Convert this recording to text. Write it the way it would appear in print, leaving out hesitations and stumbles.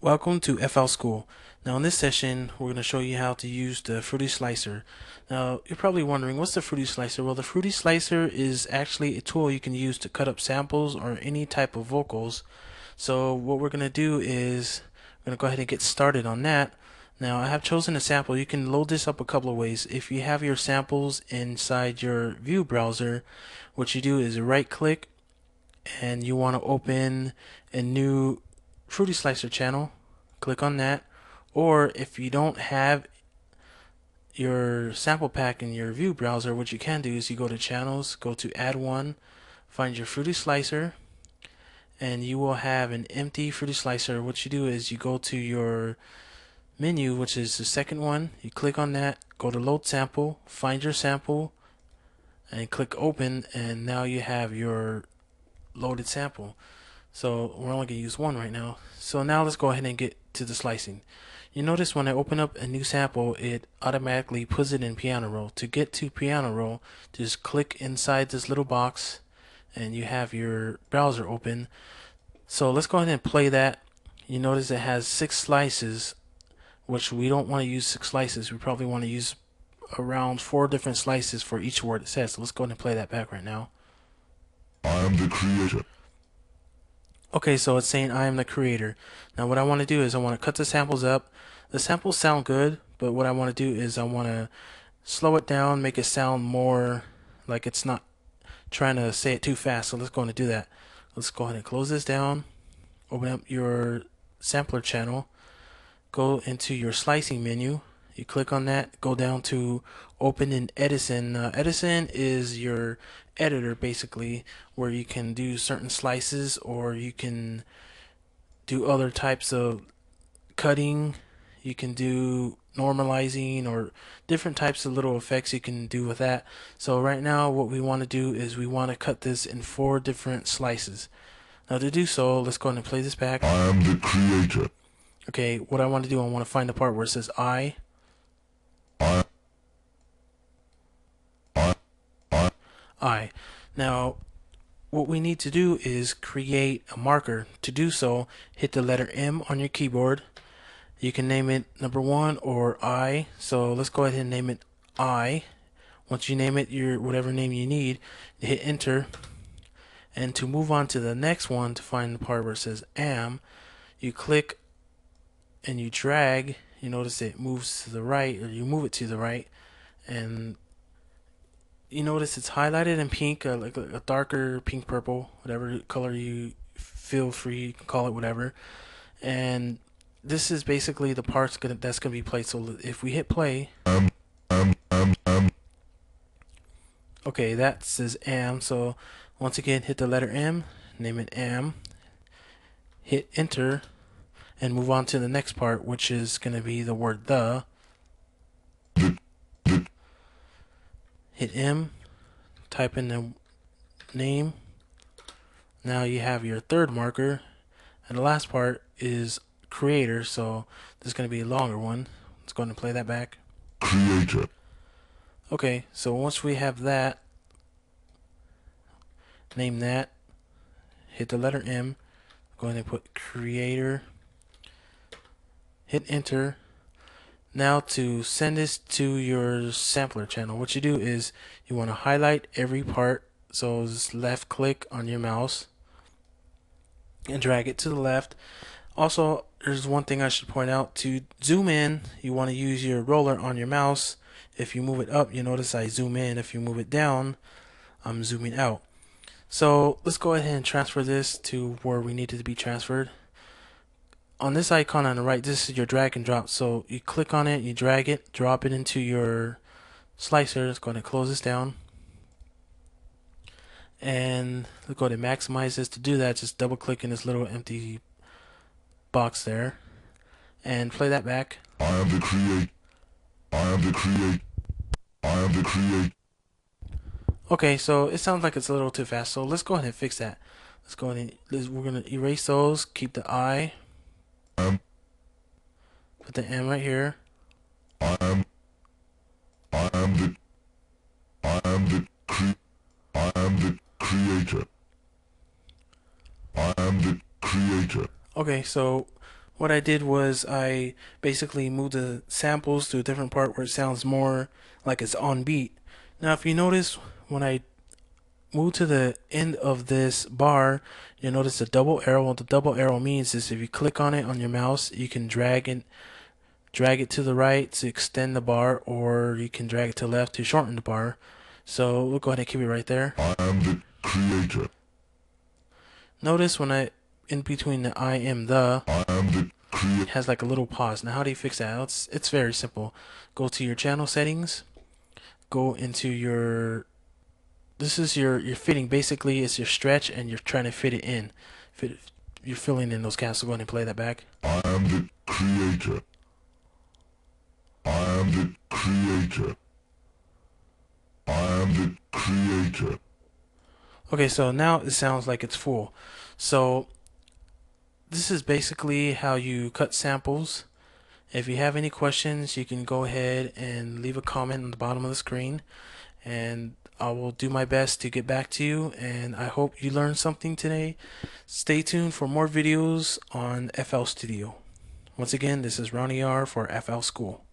Welcome to FLschool. Now in this session we're going to show you how to use the Fruity Slicer. Now you're probably wondering, what's the Fruity Slicer? Well, the Fruity Slicer is actually a tool you can use to cut up samples or any type of vocals. So what we're going to do is we're going to go ahead and get started on that. Now I have chosen a sample. You can load this up a couple of ways. If you have your samples inside your view browser, what you do is right click and you want to open a new Fruity Slicer channel. Click on that. Or if you don't have your sample pack in your view browser, what you can do is you go to channels, go to add one, find your Fruity Slicer, and you will have an empty Fruity Slicer. What you do is you go to your menu, which is the second one, you click on that, go to load sample, find your sample, and click open, and now you have your loaded sample. So we're only going to use one right now. So now let's go ahead and get to the slicing. You notice when I open up a new sample, it automatically puts it in piano roll. To get to piano roll, just click inside this little box and you have your browser open. So let's go ahead and play that. You notice it has 6 slices, which we don't want to use 6 slices. We probably want to use around 4 different slices for each word it says. So let's go ahead and play that back right now. I am the creator. Okay, so it's saying I am the creator. Now what I want to do is I want to cut the samples up. The samples sound good, but what I want to do is I want to slow it down, make it sound more like it's not trying to say it too fast. So let's go ahead and do that. Let's go ahead and close this down. Open up your sampler channel. Go into your slicing menu. You click on that, go down to open in Edison. Edison is your editor basically, where you can do certain slices or you can do other types of cutting. You can do normalizing or different types of little effects you can do with that. So right now what we want to do is we want to cut this in 4 different slices. Now to do so, let's go ahead and play this back. I am the creator. Okay, what I want to do, I want to find the part where it says I. Now, what we need to do is create a marker. To do so, hit the letter M on your keyboard. You can name it number 1 or I. So let's go ahead and name it I. Once you name it your whatever name you need, hit enter. And to move on to the next one, to find the part where it says am, you click and you drag. You notice it moves to the right, or you move it to the right, and you notice it's highlighted in pink, like a darker pink purple, whatever color you feel free, you can call it whatever. And this is basically the parts that's gonna be played. So if we hit play, okay, that says am. So once again, hit the letter M, name it am, hit enter, and move on to the next part, which is gonna be the word the. Hit M, type in the name. Now you have your third marker, and the last part is creator, so this is going to be a longer one. Let's go ahead and play that back. Creator. Okay, so once we have that, name that, hit the letter M, go ahead and put creator, hit enter. Now to send this to your sampler channel, what you do is you want to highlight every part. So just left click on your mouse and drag it to the left. Also, there's one thing I should point out. To zoom in, you want to use your roller on your mouse. If you move it up, you notice I zoom in. If you move it down, I'm zooming out. So let's go ahead and transfer this to where we need it to be transferred. On this icon on the right, this is your drag and drop. So you click on it, you drag it, drop it into your slicer. Let's go ahead and close this down. And let's go ahead and maximize this. To do that, just double click in this little empty box there and play that back. I am the creator. I am the creator. I am the creator. Okay, so it sounds like it's a little too fast. So let's go ahead and fix that. Let's go ahead and we're gonna erase those. Keep the I. Put the M right here. I am the creator. I am the creator. Okay, so What I did was I basically moved the samples to a different part where it sounds more like it's on beat. Now, if you notice, when I move to the end of this bar, you'll notice a double arrow. What the double arrow means is if you click on it on your mouse, you can drag it to the right to extend the bar, or you can drag it to the left to shorten the bar. So we'll go ahead and keep it right there. I am the creator. Notice when in between the I am the, I am the creator. it has like a little pause. Now how do you fix that? It's very simple. Go to your channel settings, go into your, this is your fitting. Basically it's your stretch and you're trying to fit it in. You're filling in those gaps. So go ahead and play that back. I am the creator. I am the creator. I am the creator. Okay, so now it sounds like it's full. So this is basically how you cut samples. If you have any questions, you can go ahead and leave a comment on the bottom of the screen, and I will do my best to get back to you. And I hope you learned something today. Stay tuned for more videos on FL Studio. Once again, this is Ronnie R for FL School.